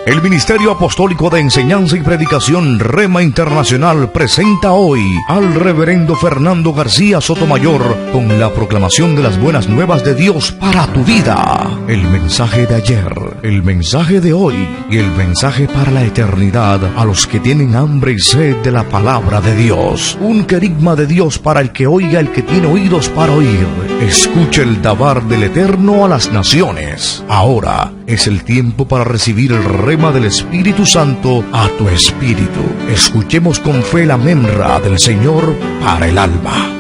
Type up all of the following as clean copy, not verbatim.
El Ministerio Apostólico de Enseñanza y Predicación Rema Internacional presenta hoy al Reverendo Fernando García Sotomayor con la proclamación de las buenas nuevas de Dios para tu vida. El mensaje de ayer, el mensaje de hoy y el mensaje para la eternidad a los que tienen hambre y sed de la palabra de Dios. Un querigma de Dios para el que oiga, el que tiene oídos para oír. Escuche el dabar del Eterno a las naciones. Ahora es el tiempo para recibir el rema del Espíritu Santo a tu espíritu. Escuchemos con fe la memra del Señor para el alma.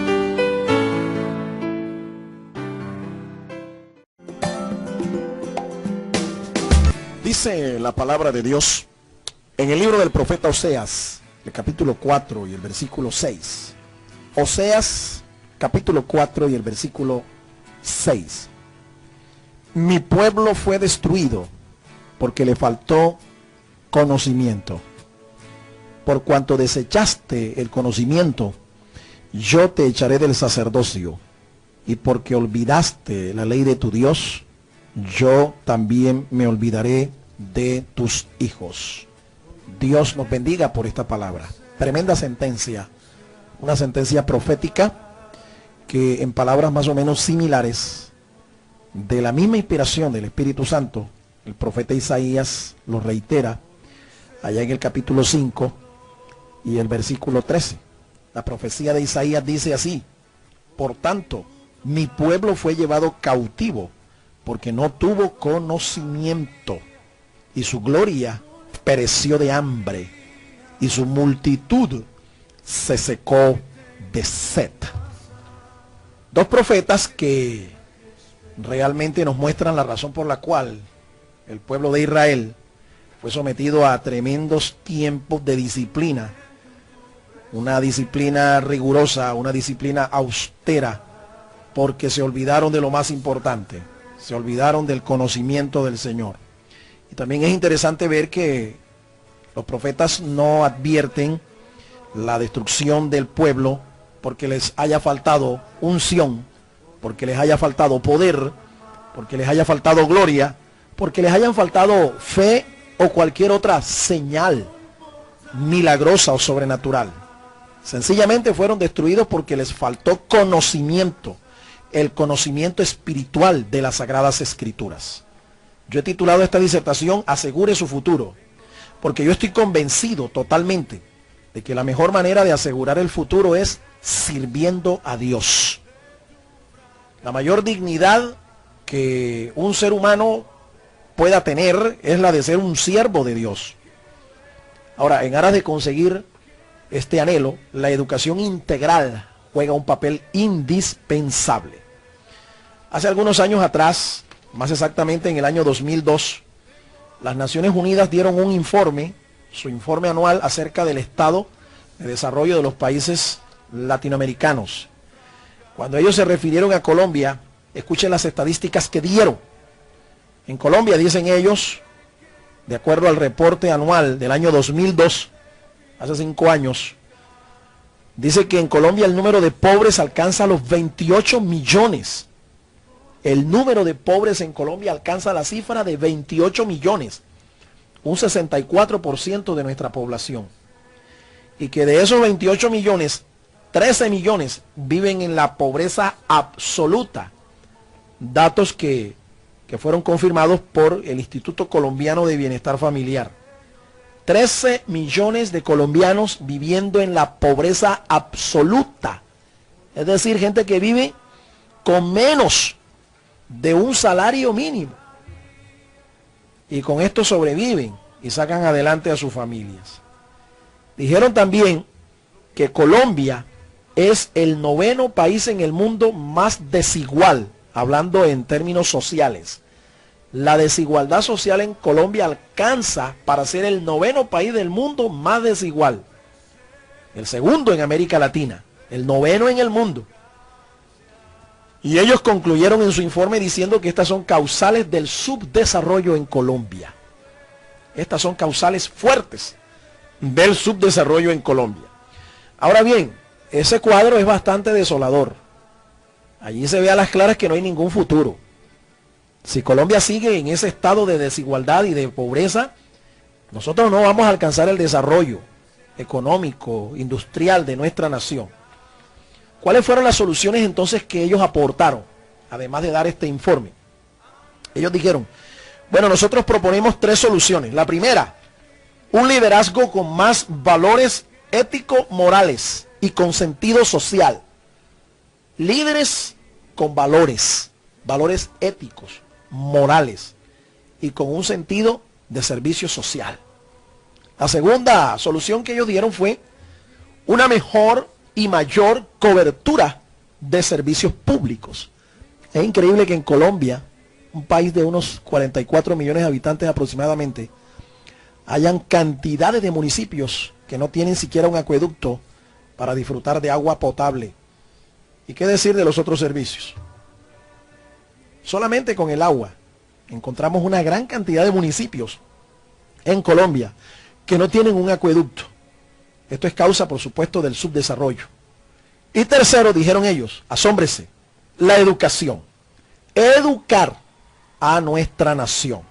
Dice la palabra de Dios en el libro del profeta Oseas, el capítulo 4 y el versículo 6. Oseas, capítulo 4 y el versículo 6. Mi pueblo fue destruido porque le faltó conocimiento. Por cuanto desechaste el conocimiento, yo te echaré del sacerdocio. Y porque olvidaste la ley de tu Dios, yo también me olvidaré de tus hijos. Dios nos bendiga por esta palabra. Tremenda sentencia. Una sentencia profética que en palabras más o menos similares, de la misma inspiración del Espíritu Santo, el profeta Isaías lo reitera allá en el capítulo 5 y el versículo 13. La profecía de Isaías dice así: por tanto, mi pueblo fue llevado cautivo porque no tuvo conocimiento, y su gloria pereció de hambre, y su multitud se secó de sed. Dos profetas que realmente nos muestran la razón por la cual el pueblo de Israel fue sometido a tremendos tiempos de disciplina, una disciplina rigurosa, una disciplina austera, porque se olvidaron de lo más importante, se olvidaron del conocimiento del Señor. Y también es interesante ver que los profetas no advierten la destrucción del pueblo porque les haya faltado unción, porque les haya faltado poder, porque les haya faltado gloria, porque les hayan faltado fe o cualquier otra señal milagrosa o sobrenatural. Sencillamente fueron destruidos porque les faltó conocimiento, el conocimiento espiritual de las Sagradas Escrituras. Yo he titulado esta disertación Asegure su futuro, porque yo estoy convencido totalmente de que la mejor manera de asegurar el futuro es sirviendo a Dios. La mayor dignidad que un ser humano pueda tener es la de ser un siervo de Dios. Ahora, en aras de conseguir este anhelo, la educación integral juega un papel indispensable. Hace algunos años atrás, más exactamente en el año 2002, las Naciones Unidas dieron un informe, su informe anual acerca del estado de desarrollo de los países latinoamericanos. Cuando ellos se refirieron a Colombia, escuchen las estadísticas que dieron. En Colombia, dicen ellos, de acuerdo al reporte anual del año 2002, hace 5 años, dice que en Colombia el número de pobres alcanza los 28 millones. El número de pobres en Colombia alcanza la cifra de 28 millones, un 64% de nuestra población. Y que de esos 28 millones, 13 millones viven en la pobreza absoluta. Datos que fueron confirmados por el Instituto Colombiano de Bienestar Familiar. 13 millones de colombianos viviendo en la pobreza absoluta. Es decir, gente que vive con menos de un salario mínimo. Y con esto sobreviven y sacan adelante a sus familias. Dijeron también que Colombia es el 9º país en el mundo más desigual, hablando en términos sociales. La desigualdad social en Colombia alcanza para ser el 9º país del mundo más desigual. El segundo en América Latina, el 9º en el mundo. Y ellos concluyeron en su informe diciendo que estas son causales del subdesarrollo en Colombia. Estas son causales fuertes del subdesarrollo en Colombia. Ahora bien, ese cuadro es bastante desolador. Allí se ve a las claras que no hay ningún futuro. Si Colombia sigue en ese estado de desigualdad y de pobreza, nosotros no vamos a alcanzar el desarrollo económico, industrial de nuestra nación. ¿Cuáles fueron las soluciones entonces que ellos aportaron, además de dar este informe? Ellos dijeron, bueno, nosotros proponemos 3 soluciones. La primera, un liderazgo con más valores ético-morales y con sentido social. Líderes con valores éticos, morales y con un sentido de servicio social. La segunda solución que ellos dieron fue una mejor y mayor cobertura de servicios públicos. Es increíble que en Colombia, un país de unos 44 millones de habitantes aproximadamente, hayan cantidades de municipios que no tienen siquiera un acueducto para disfrutar de agua potable. ¿Y qué decir de los otros servicios? Solamente con el agua encontramos una gran cantidad de municipios en Colombia que no tienen un acueducto. Esto es causa, por supuesto, del subdesarrollo. Y tercero, dijeron ellos, asómbrese, la educación. Educar a nuestra nación.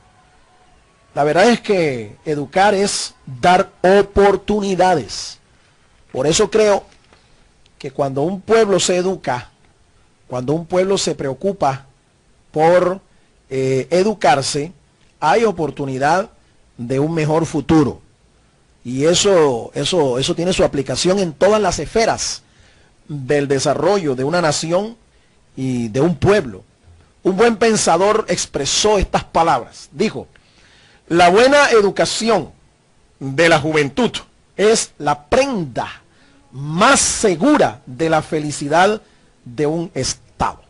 La verdad es que educar es dar oportunidades. Por eso creo que cuando un pueblo se educa, cuando un pueblo se preocupa por educarse, hay oportunidad de un mejor futuro. Y eso tiene su aplicación en todas las esferas del desarrollo de una nación y de un pueblo. Un buen pensador expresó estas palabras. Dijo, la buena educación de la juventud es la prenda más segura de la felicidad de un Estado.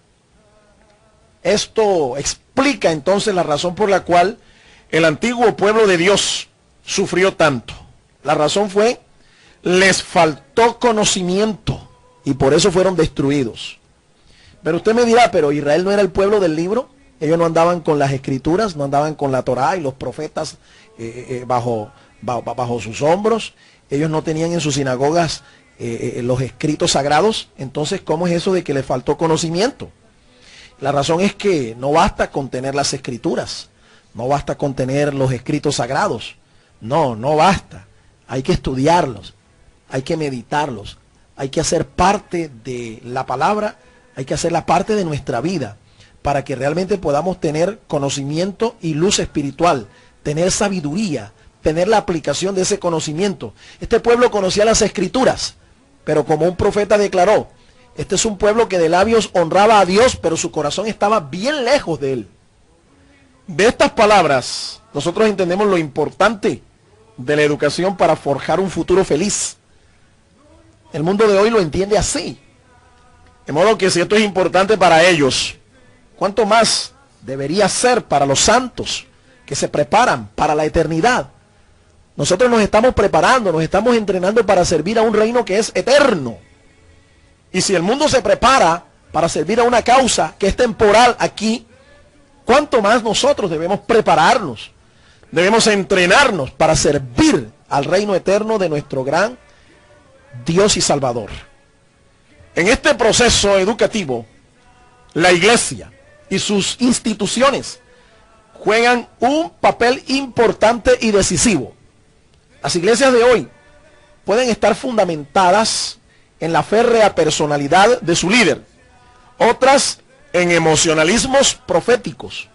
Esto explica entonces la razón por la cual el antiguo pueblo de Dios sufrió tanto. La razón fue, les faltó conocimiento y por eso fueron destruidos. Pero usted me dirá, pero Israel no era el pueblo del libro. Ellos no andaban con las escrituras, no andaban con la Torá y los profetas bajo sus hombros. Ellos no tenían en sus sinagogas los escritos sagrados. Entonces, ¿cómo es eso de que les faltó conocimiento? La razón es que no basta con tener las escrituras, no basta con tener los escritos sagrados. No basta. Hay que estudiarlos, hay que meditarlos, hay que hacer parte de la palabra, hay que hacerla parte de nuestra vida, para que realmente podamos tener conocimiento y luz espiritual, tener sabiduría, tener la aplicación de ese conocimiento. Este pueblo conocía las escrituras, pero como un profeta declaró, este es un pueblo que de labios honraba a Dios, pero su corazón estaba bien lejos de él. De estas palabras, nosotros entendemos lo importante de la educación para forjar un futuro feliz. El mundo de hoy lo entiende así. De modo que si esto es importante para ellos, ¿cuánto más debería ser para los santos que se preparan para la eternidad? Nosotros nos estamos preparando, nos estamos entrenando para servir a un reino que es eterno. Y si el mundo se prepara para servir a una causa que es temporal aquí, ¿cuánto más nosotros debemos prepararnos? Debemos entrenarnos para servir al reino eterno de nuestro gran Dios y Salvador. En este proceso educativo, la iglesia y sus instituciones juegan un papel importante y decisivo. Las iglesias de hoy pueden estar fundamentadas en la férrea personalidad de su líder, otras en emocionalismos proféticos,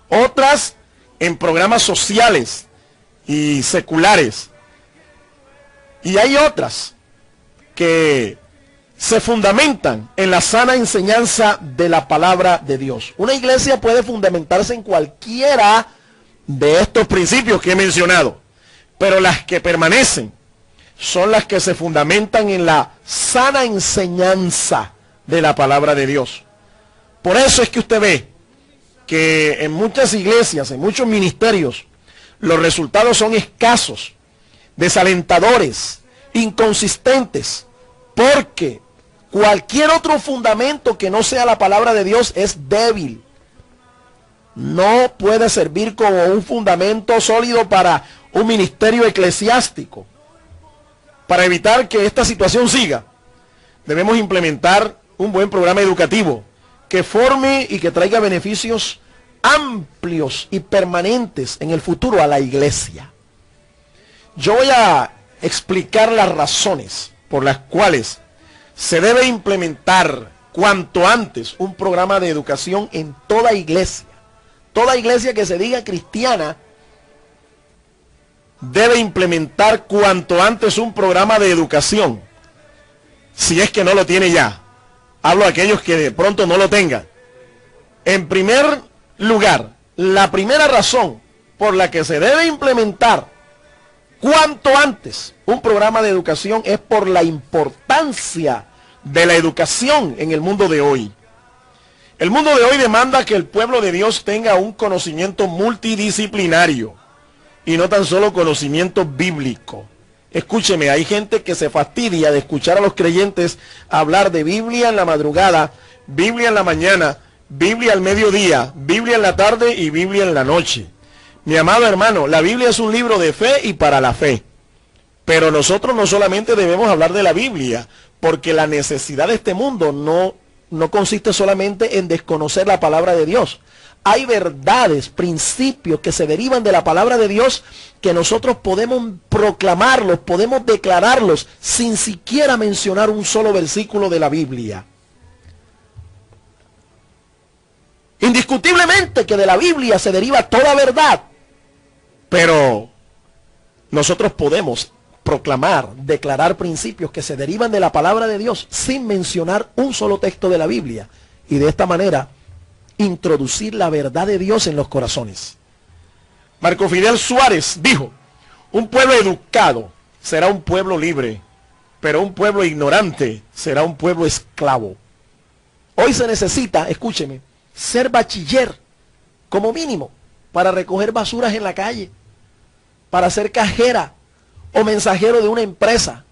otras en programas sociales y seculares, y hay otras que se fundamentan en la sana enseñanza de la palabra de Dios. Una iglesia puede fundamentarse en cualquiera de estos principios que he mencionado, pero las que permanecen son las que se fundamentan en la sana enseñanza de la palabra de Dios. Por eso es que usted ve que en muchas iglesias, en muchos ministerios, los resultados son escasos, desalentadores, inconsistentes, porque cualquier otro fundamento que no sea la palabra de Dios es débil. No puede servir como un fundamento sólido para un ministerio eclesiástico. Para evitar que esta situación siga, debemos implementar un buen programa educativo que forme y que traiga beneficios amplios y permanentes en el futuro a la iglesia. Yo voy a explicar las razones por las cuales se debe implementar cuanto antes un programa de educación en toda iglesia. Toda iglesia que se diga cristiana debe implementar cuanto antes un programa de educación, si es que no lo tiene ya. Hablo a aquellos que de pronto no lo tengan. En primer lugar, la primera razón por la que se debe implementar cuanto antes un programa de educación es por la importancia de la educación en el mundo de hoy. El mundo de hoy demanda que el pueblo de Dios tenga un conocimiento multidisciplinario y no tan solo conocimiento bíblico. Escúcheme, hay gente que se fastidia de escuchar a los creyentes hablar de Biblia en la madrugada, Biblia en la mañana, Biblia al mediodía, Biblia en la tarde y Biblia en la noche. Mi amado hermano, la Biblia es un libro de fe y para la fe. Pero nosotros no solamente debemos hablar de la Biblia, porque la necesidad de este mundo no consiste solamente en desconocer la palabra de Dios. Hay verdades, principios que se derivan de la palabra de Dios que nosotros podemos proclamarlos, podemos declararlos sin siquiera mencionar un solo versículo de la Biblia. Indiscutiblemente que de la Biblia se deriva toda verdad, pero nosotros podemos proclamar, declarar principios que se derivan de la palabra de Dios sin mencionar un solo texto de la Biblia y de esta manera introducir la verdad de Dios en los corazones. Marco Fidel Suárez dijo: un pueblo educado será un pueblo libre, pero un pueblo ignorante será un pueblo esclavo. Hoy se necesita, escúcheme, ser bachiller como mínimo para recoger basuras en la calle, para ser cajera o mensajero de una empresa.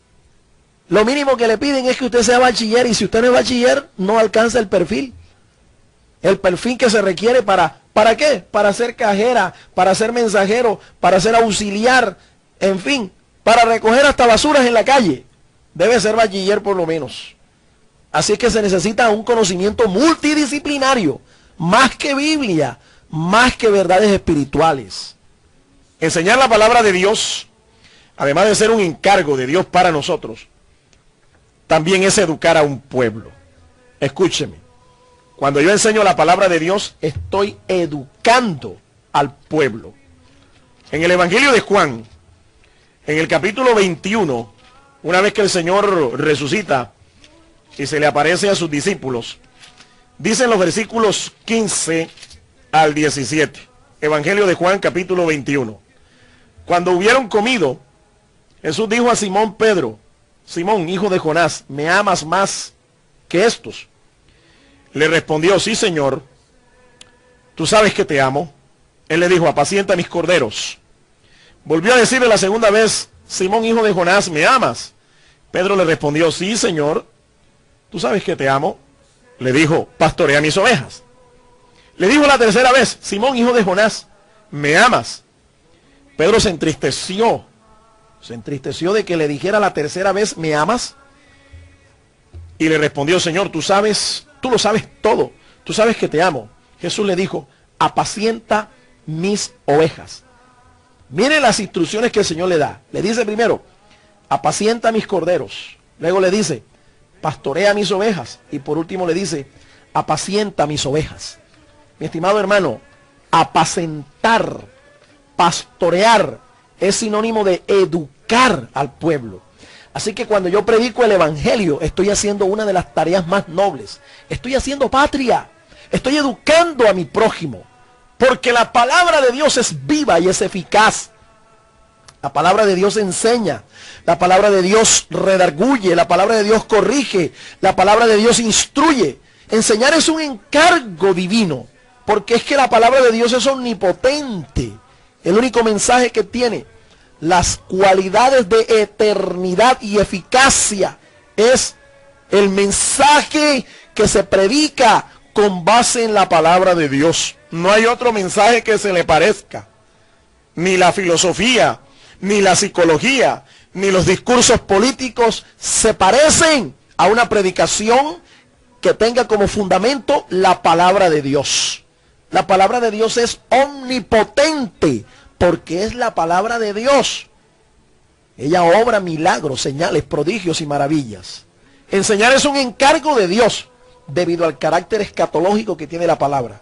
Lo mínimo que le piden es que usted sea bachiller, y si usted no es bachiller no alcanza el perfil que se requiere ¿para qué? Para ser cajera, para ser mensajero, para ser auxiliar, en fin, para recoger hasta basuras en la calle. Debe ser bachiller por lo menos. Así es que se necesita un conocimiento multidisciplinario, más que Biblia, más que verdades espirituales. Enseñar la palabra de Dios, además de ser un encargo de Dios para nosotros, también es educar a un pueblo. Escúcheme, cuando yo enseño la palabra de Dios, estoy educando al pueblo. En el Evangelio de Juan, en el capítulo 21, una vez que el Señor resucita y se le aparece a sus discípulos, dicen los versículos 15 al 17. Evangelio de Juan, capítulo 21. Cuando hubieron comido, Jesús dijo a Simón Pedro: Simón, hijo de Jonás, ¿me amas más que estos? Le respondió: sí, Señor, tú sabes que te amo. Él le dijo: apacienta mis corderos. Volvió a decirle la segunda vez: Simón, hijo de Jonás, ¿me amas? Pedro le respondió: sí, Señor, tú sabes que te amo. Le dijo: pastorea mis ovejas. Le dijo la tercera vez: Simón, hijo de Jonás, ¿me amas? Pedro se entristeció de que le dijera la tercera vez: ¿me amas? Y le respondió: Señor, tú lo sabes todo, tú sabes que te amo. Jesús le dijo: apacienta mis ovejas. Miren las instrucciones que el Señor le da. Le dice primero: apacienta mis corderos. Luego le dice: pastorea mis ovejas. Y por último le dice: apacienta mis ovejas. Mi estimado hermano, apacentar, pastorear, es sinónimo de educar al pueblo. Así que cuando yo predico el evangelio, estoy haciendo una de las tareas más nobles. Estoy haciendo patria. Estoy educando a mi prójimo. Porque la palabra de Dios es viva y es eficaz. La palabra de Dios enseña. La palabra de Dios redarguye. La palabra de Dios corrige. La palabra de Dios instruye. Enseñar es un encargo divino. Porque es que la palabra de Dios es omnipotente. El único mensaje que tiene las cualidades de eternidad y eficacia es el mensaje que se predica con base en la palabra de Dios. No hay otro mensaje que se le parezca. Ni la filosofía, ni la psicología, ni los discursos políticos se parecen a una predicación que tenga como fundamento la palabra de Dios. La palabra de Dios es omnipotente porque es la palabra de Dios. Ella obra milagros, señales, prodigios y maravillas. Enseñar es un encargo de Dios debido al carácter escatológico que tiene la palabra.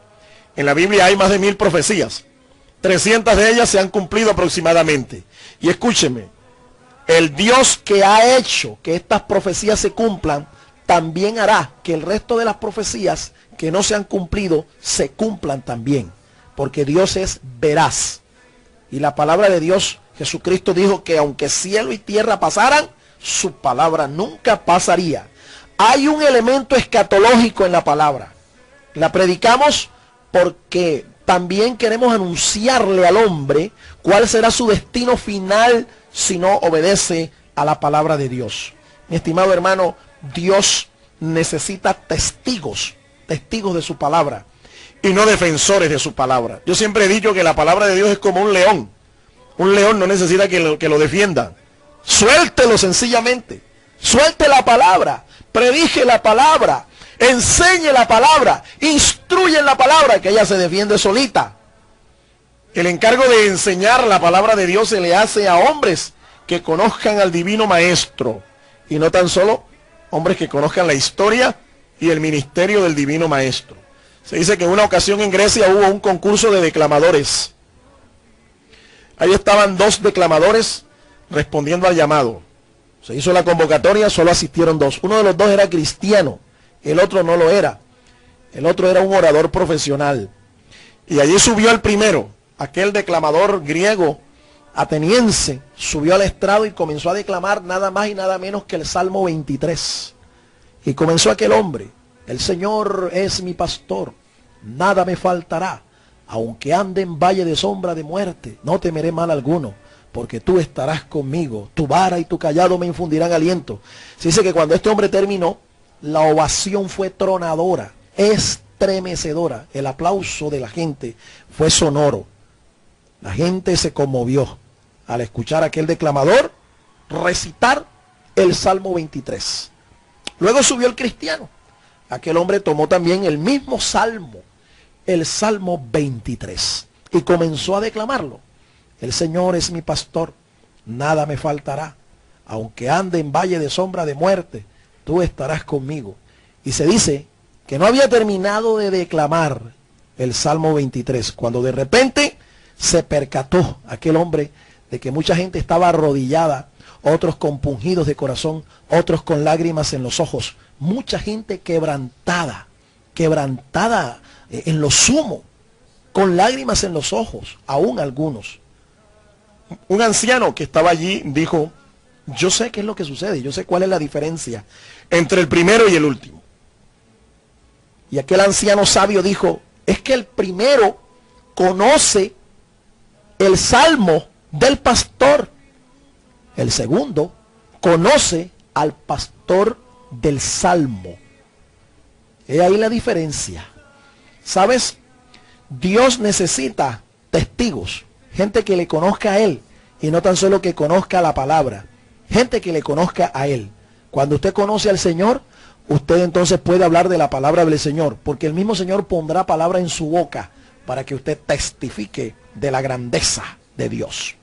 En la Biblia hay más de 1000 profecías. 300 de ellas se han cumplido aproximadamente. Y escúcheme, el Dios que ha hecho que estas profecías se cumplan, también hará que el resto de las profecías que no se han cumplido se cumplan también. Porque Dios es veraz. Y la palabra de Dios, Jesucristo dijo que aunque cielo y tierra pasaran, su palabra nunca pasaría. Hay un elemento escatológico en la palabra. La predicamos porque también queremos anunciarle al hombre cuál será su destino final si no obedece a la palabra de Dios. Mi estimado hermano, Dios necesita testigos de su palabra y no defensores de su palabra. Yo siempre he dicho que la palabra de Dios es como un león. Un león no necesita que lo defiendan. Suéltelo sencillamente. Suelte la palabra. Predije la palabra. Enseñe la palabra. Instruye en la palabra, que ella se defiende solita. El encargo de enseñar la palabra de Dios se le hace a hombres que conozcan al divino maestro. Y no tan solo hombres que conozcan la historia y el ministerio del divino maestro. Se dice que en una ocasión en Grecia hubo un concurso de declamadores. Ahí estaban 2 declamadores respondiendo al llamado. Se hizo la convocatoria, solo asistieron 2. Uno de los 2 era cristiano, el otro no lo era. El otro era un orador profesional. Y allí subió el primero, aquel declamador griego ateniense, subió al estrado y comenzó a declamar nada más y nada menos que el Salmo 23. Y comenzó aquel hombre: el Señor es mi pastor, nada me faltará. Aunque ande en valle de sombra de muerte, no temeré mal alguno, porque tú estarás conmigo. Tu vara y tu callado me infundirán aliento. Se dice que cuando este hombre terminó, la ovación fue tronadora, estremecedora. El aplauso de la gente fue sonoro. La gente se conmovió al escuchar a aquel declamador recitar el Salmo 23. Luego subió el cristiano. Aquel hombre tomó también el mismo salmo, el Salmo 23, y comenzó a declamarlo. El Señor es mi pastor, nada me faltará. Aunque ande en valle de sombra de muerte, tú estarás conmigo. Y se dice que no había terminado de declamar el Salmo 23, cuando de repente se percató aquel hombre de que mucha gente estaba arrodillada, otros compungidos de corazón, otros con lágrimas en los ojos, mucha gente quebrantada en lo sumo, con lágrimas en los ojos, aún algunos. Un anciano que estaba allí dijo: yo sé qué es lo que sucede, yo sé cuál es la diferencia entre el primero y el último. Y aquel anciano sabio dijo: es que el primero conoce el salmo del pastor, el segundo conoce al pastor del salmo. He ahí la diferencia. ¿Sabes? Dios necesita testigos, gente que le conozca a Él, y no tan solo que conozca la palabra, gente que le conozca a Él. Cuando usted conoce al Señor, usted entonces puede hablar de la palabra del Señor, porque el mismo Señor pondrá palabra en su boca para que usted testifique de la grandeza de Dios.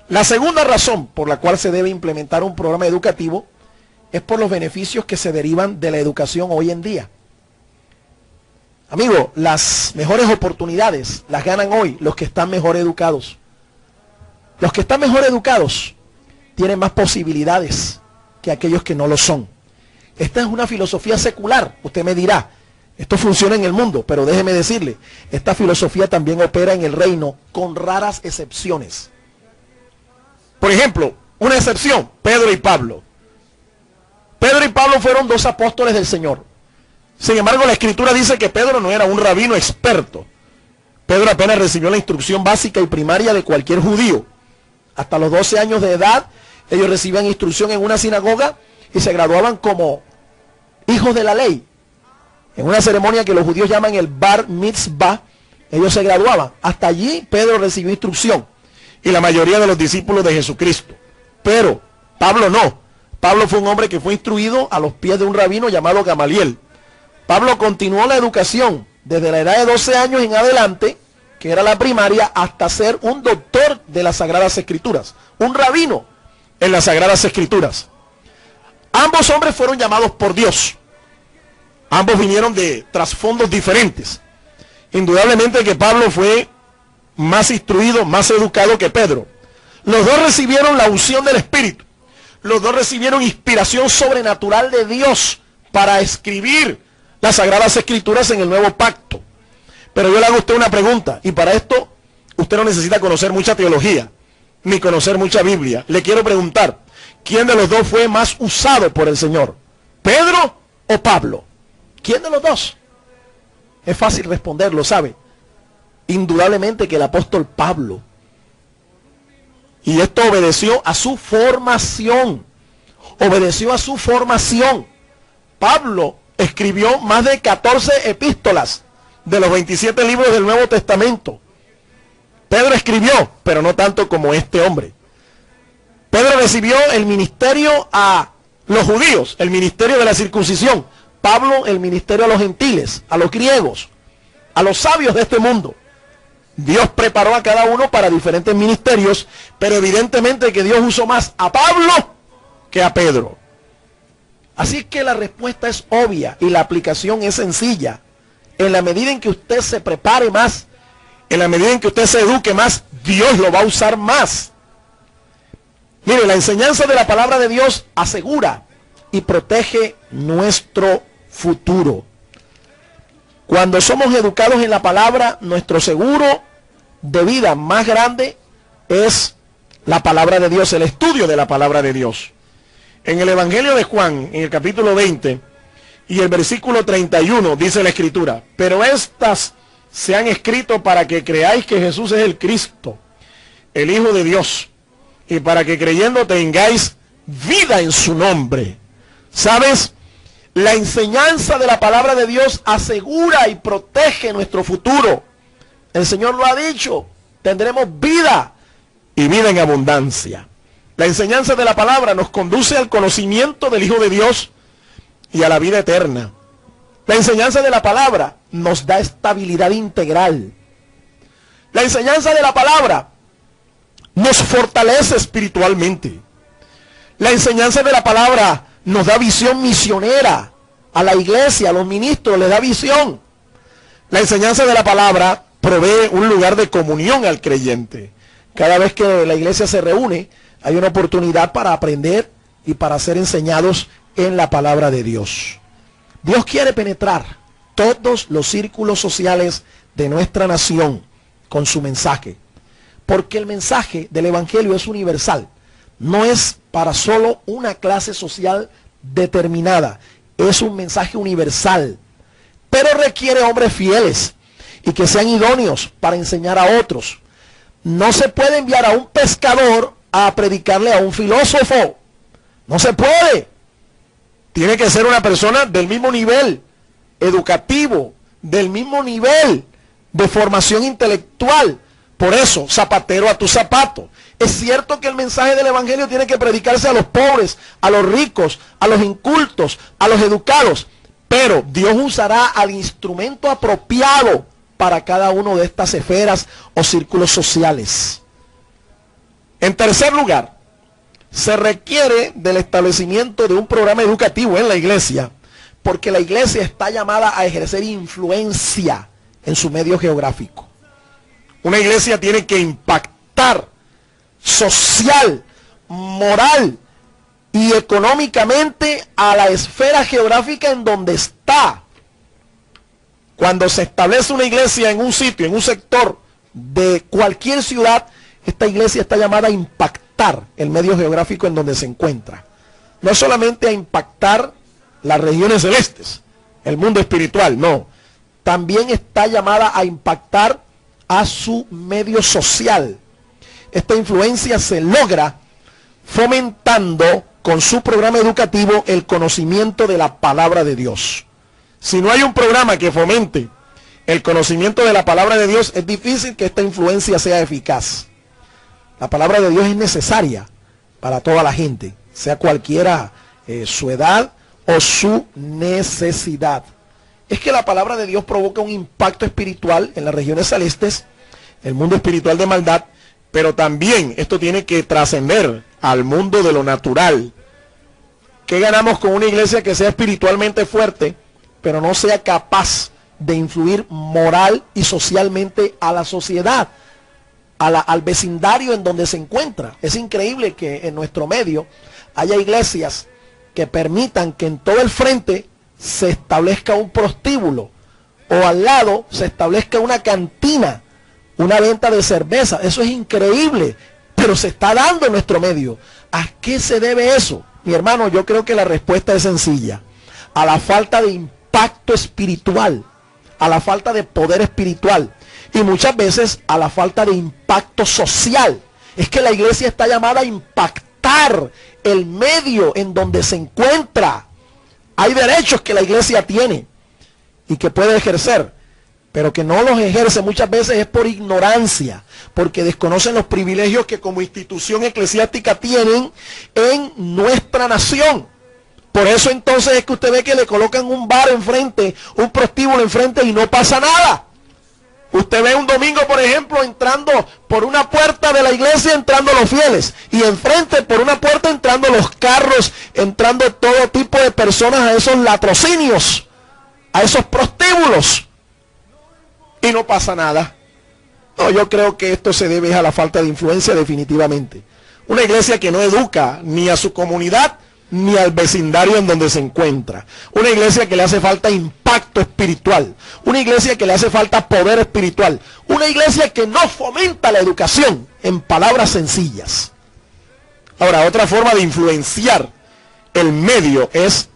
La segunda razón por la cual se debe implementar un programa educativo es por los beneficios que se derivan de la educación hoy en día. Amigo, las mejores oportunidades las ganan hoy los que están mejor educados. Los que están mejor educados tienen más posibilidades que aquellos que no lo son. Esta es una filosofía secular. Usted me dirá, esto funciona en el mundo, pero déjeme decirle, esta filosofía también opera en el reino con raras excepciones. Por ejemplo, una excepción: Pedro y Pablo. Pedro y Pablo fueron 2 apóstoles del Señor. Sin embargo, la Escritura dice que Pedro no era un rabino experto. Pedro apenas recibió la instrucción básica y primaria de cualquier judío. Hasta los 12 años de edad, ellos recibían instrucción en una sinagoga y se graduaban como hijos de la ley. En una ceremonia que los judíos llaman el Bar Mitzvah, ellos se graduaban. Hasta allí Pedro recibió instrucción, y la mayoría de los discípulos de Jesucristo. Pero Pablo no. Pablo fue un hombre que fue instruido a los pies de un rabino llamado Gamaliel. Pablo continuó la educación desde la edad de 12 años en adelante, que era la primaria, hasta ser un doctor de las Sagradas Escrituras, un rabino. en las Sagradas Escrituras. Ambos hombres fueron llamados por Dios. Ambos vinieron de trasfondos diferentes. Indudablemente que Pablo fue más instruido, más educado que Pedro. Los dos recibieron la unción del Espíritu. Los dos recibieron inspiración sobrenatural de Dios para escribir las Sagradas Escrituras en el Nuevo Pacto. Pero yo le hago a usted una pregunta, y para esto usted no necesita conocer mucha teología, ni conocer mucha Biblia. Le quiero preguntar, ¿quién de los dos fue más usado por el Señor? ¿Pedro o Pablo? ¿Quién de los dos? Es fácil responderlo, ¿sabe? Indudablemente que el apóstol Pablo. Y esto obedeció a su formación. Obedeció a su formación. Pablo escribió más de 14 epístolas de los 27 libros del Nuevo Testamento. Pedro escribió, pero no tanto como este hombre. Pedro recibió el ministerio a los judíos, el ministerio de la circuncisión. Pablo el ministerio a los gentiles, a los griegos, a los sabios de este mundo. Dios preparó a cada uno para diferentes ministerios, pero evidentemente que Dios usó más a Pablo que a Pedro. Así que la respuesta es obvia y la aplicación es sencilla. En la medida en que usted se prepare más, en la medida en que usted se eduque más, Dios lo va a usar más. Mire, la enseñanza de la palabra de Dios asegura y protege nuestro futuro. Cuando somos educados en la palabra, nuestro seguro de vida más grande es la palabra de Dios, el estudio de la palabra de Dios. En el Evangelio de Juan, en el capítulo 20 y el versículo 31, dice la Escritura: pero estas se han escrito para que creáis que Jesús es el Cristo, el Hijo de Dios, y para que creyendo tengáis vida en su nombre. ¿Sabes? La enseñanza de la palabra de Dios asegura y protege nuestro futuro. El Señor lo ha dicho, tendremos vida y vida en abundancia. La enseñanza de la palabra nos conduce al conocimiento del Hijo de Dios y a la vida eterna. La enseñanza de la palabra nos da estabilidad integral. La enseñanza de la palabra nos fortalece espiritualmente. La enseñanza de la palabra nos da visión misionera. A la iglesia, a los ministros les da visión. La enseñanza de la palabra provee un lugar de comunión al creyente. Cada vez que la iglesia se reúne, hay una oportunidad para aprender y para ser enseñados en la palabra de Dios. Dios quiere penetrar todos los círculos sociales de nuestra nación con su mensaje, porque el mensaje del Evangelio es universal. No es para solo una clase social determinada, es un mensaje universal, pero requiere hombres fieles y que sean idóneos para enseñar a otros. No se puede enviar a un pescador a predicarle a un filósofo, no se puede. Tiene que ser una persona del mismo nivel educativo, del mismo nivel de formación intelectual. Por eso, zapatero a tu zapato. Es cierto que el mensaje del Evangelio tiene que predicarse a los pobres, a los ricos, a los incultos, a los educados. Pero Dios usará al instrumento apropiado para cada uno de estas esferas o círculos sociales. En tercer lugar, se requiere del establecimiento de un programa educativo en la iglesia, porque la iglesia está llamada a ejercer influencia en su medio geográfico. Una iglesia tiene que impactar social, moral y económicamente a la esfera geográfica en donde está. Cuando se establece una iglesia en un sitio, en un sector de cualquier ciudad, esta iglesia está llamada a impactar el medio geográfico en donde se encuentra. No solamente a impactar las regiones celestes, el mundo espiritual, no. También está llamada a impactar a su medio social. Esta influencia se logra fomentando con su programa educativo el conocimiento de la palabra de Dios. Si no hay un programa que fomente el conocimiento de la palabra de Dios, es difícil que esta influencia sea eficaz. La palabra de Dios es necesaria para toda la gente, sea cualquiera su edad o su necesidad. Es que la palabra de Dios provoca un impacto espiritual en las regiones celestes, el mundo espiritual de maldad, pero también esto tiene que trascender al mundo de lo natural. ¿Qué ganamos con una iglesia que sea espiritualmente fuerte, pero no sea capaz de influir moral y socialmente a la sociedad, al vecindario en donde se encuentra? Es increíble que en nuestro medio haya iglesias que permitan que en todo el frente se establezca un prostíbulo, o al lado se establezca una cantina, una venta de cerveza. Eso es increíble, pero se está dando en nuestro medio. ¿A qué se debe eso? Mi hermano, yo creo que la respuesta es sencilla: a la falta de impacto espiritual, a la falta de poder espiritual, y muchas veces a la falta de impacto social. Es que la iglesia está llamada a impactar el medio en donde se encuentra. Hay derechos que la iglesia tiene y que puede ejercer, pero que no los ejerce muchas veces es por ignorancia, porque desconocen los privilegios que como institución eclesiástica tienen en nuestra nación. Por eso entonces es que usted ve que le colocan un bar enfrente, un prostíbulo enfrente, y no pasa nada. Usted ve un domingo, por ejemplo, entrando por una puerta de la iglesia, entrando los fieles, y enfrente por una puerta entrando los carros, entrando todo tipo de personas a esos latrocinios, a esos prostíbulos, y no pasa nada. No, yo creo que esto se debe a la falta de influencia definitivamente. Una iglesia que no educa ni a su comunidad ni al vecindario en donde se encuentra. Una iglesia que le hace falta impacto espiritual. Una iglesia que le hace falta poder espiritual. Una iglesia que no fomenta la educación, en palabras sencillas. Ahora, otra forma de influenciar el medio es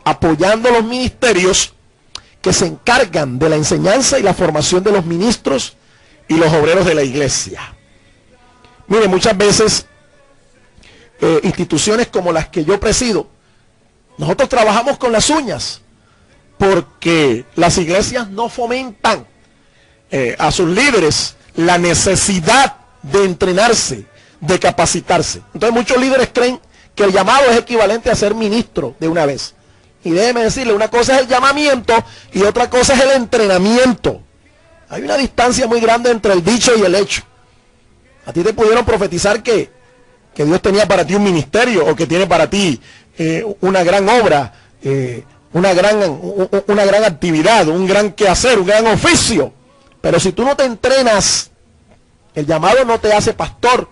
apoyando los ministerios que se encargan de la enseñanza y la formación de los ministros y los obreros de la iglesia. Mire, muchas veces instituciones como las que yo presido, nosotros trabajamos con las uñas, porque las iglesias no fomentan a sus líderes la necesidad de entrenarse, de capacitarse. Entonces muchos líderes creen que el llamado es equivalente a ser ministro de una vez. Y déjeme decirle, una cosa es el llamamiento y otra cosa es el entrenamiento. Hay una distancia muy grande entre el dicho y el hecho. A ti te pudieron profetizar que Dios tenía para ti un ministerio, o que tiene para ti una gran obra, una gran actividad, un gran quehacer, un gran oficio. Pero si tú no te entrenas, el llamado no te hace pastor,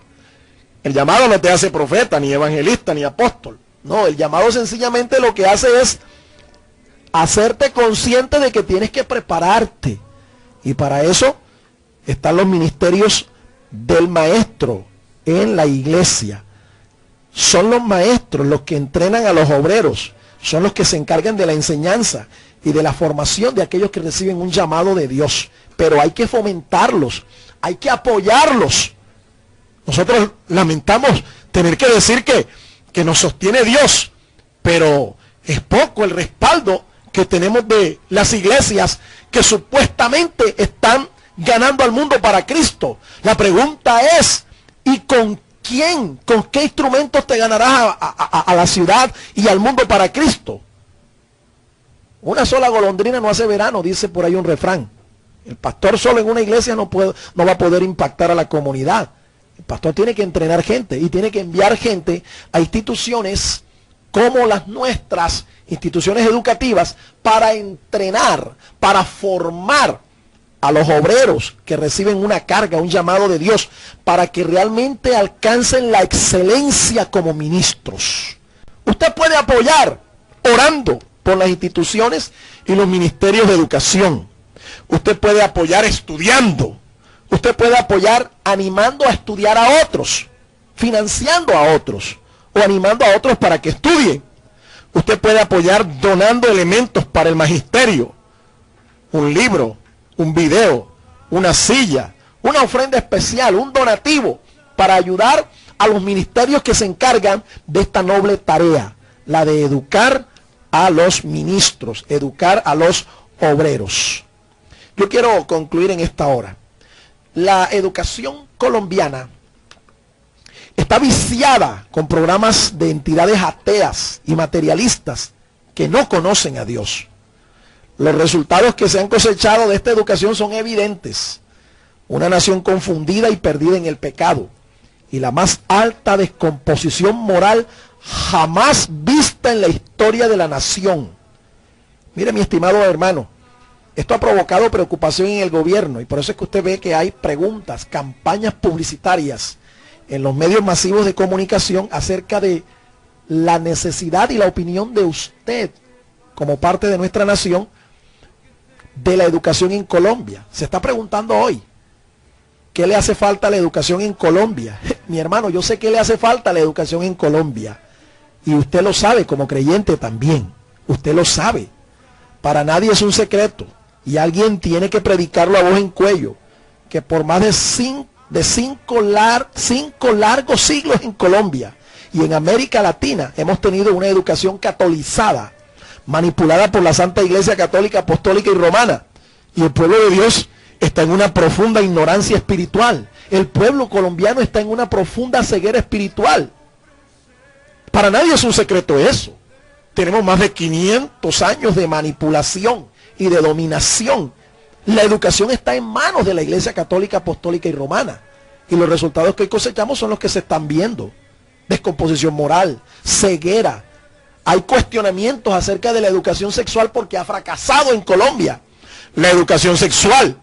el llamado no te hace profeta, ni evangelista, ni apóstol. No, el llamado sencillamente lo que hace es hacerte consciente de que tienes que prepararte. Y para eso están los ministerios del maestro en la iglesia. Son los maestros los que entrenan a los obreros, son los que se encargan de la enseñanza y de la formación de aquellos que reciben un llamado de Dios. Pero hay que fomentarlos, hay que apoyarlos. Nosotros lamentamos tener que decir que nos sostiene Dios, pero es poco el respaldo que tenemos de las iglesias que supuestamente están ganando al mundo para Cristo. La pregunta es: ¿y con quién? ¿Con qué instrumentos te ganarás a la ciudad y al mundo para Cristo? Una sola golondrina no hace verano, dice por ahí un refrán. El pastor solo en una iglesia no va a poder impactar a la comunidad. El pastor tiene que entrenar gente y tiene que enviar gente a instituciones como las nuestras, instituciones educativas, para entrenar, para formar a los obreros que reciben una carga, un llamado de Dios, para que realmente alcancen la excelencia como ministros. Usted puede apoyar orando por las instituciones y los ministerios de educación. Usted puede apoyar estudiando. Usted puede apoyar animando a estudiar a otros, financiando a otros, o animando a otros para que estudien. Usted puede apoyar donando elementos para el magisterio, un libro, un video, una silla, una ofrenda especial, un donativo, para ayudar a los ministerios que se encargan de esta noble tarea, la de educar a los ministros, educar a los obreros. Yo quiero concluir en esta hora. La educación colombiana está viciada con programas de entidades ateas y materialistas que no conocen a Dios. Los resultados que se han cosechado de esta educación son evidentes. Una nación confundida y perdida en el pecado. y la más alta descomposición moral jamás vista en la historia de la nación. Mire, mi estimado hermano, esto ha provocado preocupación en el gobierno y por eso es que usted ve que hay preguntas, campañas publicitarias en los medios masivos de comunicación acerca de la necesidad y la opinión de usted como parte de nuestra nación de la educación en Colombia. Se está preguntando hoy, ¿qué le hace falta a la educación en Colombia? Mi hermano, yo sé que le hace falta a la educación en Colombia y usted lo sabe como creyente también, usted lo sabe. Para nadie es un secreto y alguien tiene que predicarlo a voz en cuello, que por más de cinco largos siglos en Colombia y en América Latina hemos tenido una educación catolizada, manipulada por la Santa Iglesia Católica, Apostólica y Romana, y el pueblo de Dios está en una profunda ignorancia espiritual. El pueblo colombiano está en una profunda ceguera espiritual. Para nadie es un secreto eso. Tenemos más de 500 años de manipulación y de dominación. La educación está en manos de la Iglesia Católica, Apostólica y Romana. Y los resultados que cosechamos son los que se están viendo. Descomposición moral, ceguera. Hay cuestionamientos acerca de la educación sexual porque ha fracasado en Colombia. La educación sexual.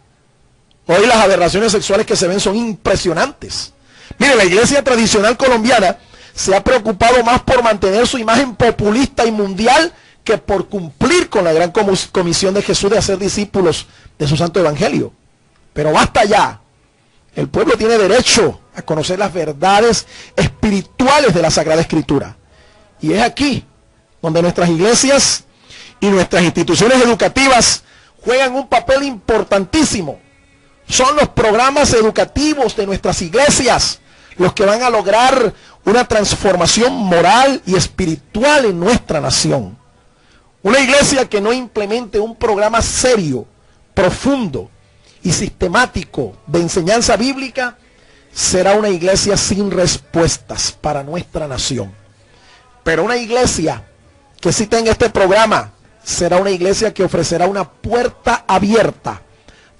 Hoy las aberraciones sexuales que se ven son impresionantes. Mire, la iglesia tradicional colombiana se ha preocupado más por mantener su imagen populista y mundial que por cumplir con la gran comisión de Jesús de hacer discípulos de su santo evangelio. Pero basta ya. El pueblo tiene derecho a conocer las verdades espirituales de la Sagrada Escritura. Y es aquí donde nuestras iglesias y nuestras instituciones educativas juegan un papel importantísimo. Son los programas educativos de nuestras iglesias los que van a lograr una transformación moral y espiritual en nuestra nación. Una iglesia que no implemente un programa serio, profundo y sistemático de enseñanza bíblica será una iglesia sin respuestas para nuestra nación. Pero una iglesia que sí tenga este programa será una iglesia que ofrecerá una puerta abierta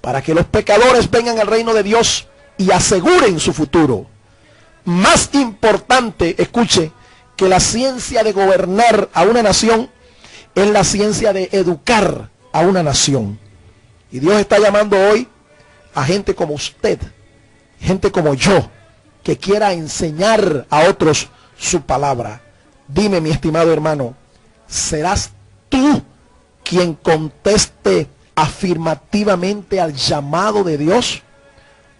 para que los pecadores vengan al reino de Dios y aseguren su futuro. Más importante, escuche, que la ciencia de gobernar a una nación es la ciencia de educar a una nación. Y Dios está llamando hoy a gente como usted, gente como yo, que quiera enseñar a otros su palabra. Dime, mi estimado hermano, ¿serás tú quien conteste afirmativamente al llamado de Dios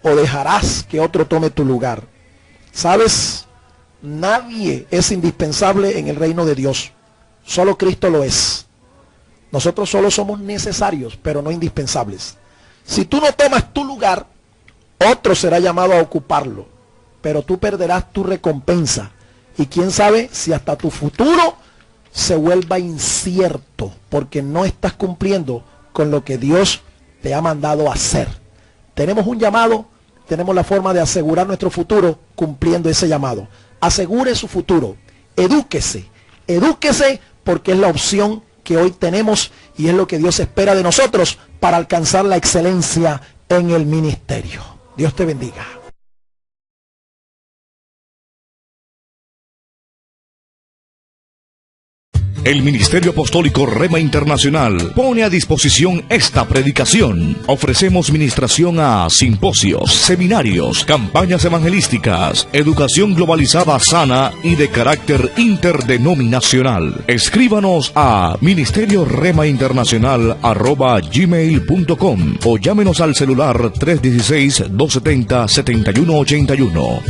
o dejarás que otro tome tu lugar? ¿Sabes? Nadie es indispensable en el reino de Dios. Solo Cristo lo es. Nosotros solo somos necesarios, pero no indispensables. Si tú no tomas tu lugar, otro será llamado a ocuparlo, pero tú perderás tu recompensa. Y quién sabe si hasta tu futuro se vuelva incierto, porque no estás cumpliendo con lo que Dios te ha mandado a hacer. Tenemos un llamado, tenemos la forma de asegurar nuestro futuro cumpliendo ese llamado. Asegure su futuro, edúquese porque es la opción que hoy tenemos y es lo que Dios espera de nosotros para alcanzar la excelencia en el ministerio. Dios te bendiga. El Ministerio Apostólico Rema Internacional pone a disposición esta predicación. Ofrecemos ministración a simposios, seminarios, campañas evangelísticas, educación globalizada sana y de carácter interdenominacional. Escríbanos a ministerioremainternacional@gmail.com o llámenos al celular 316-270-7181.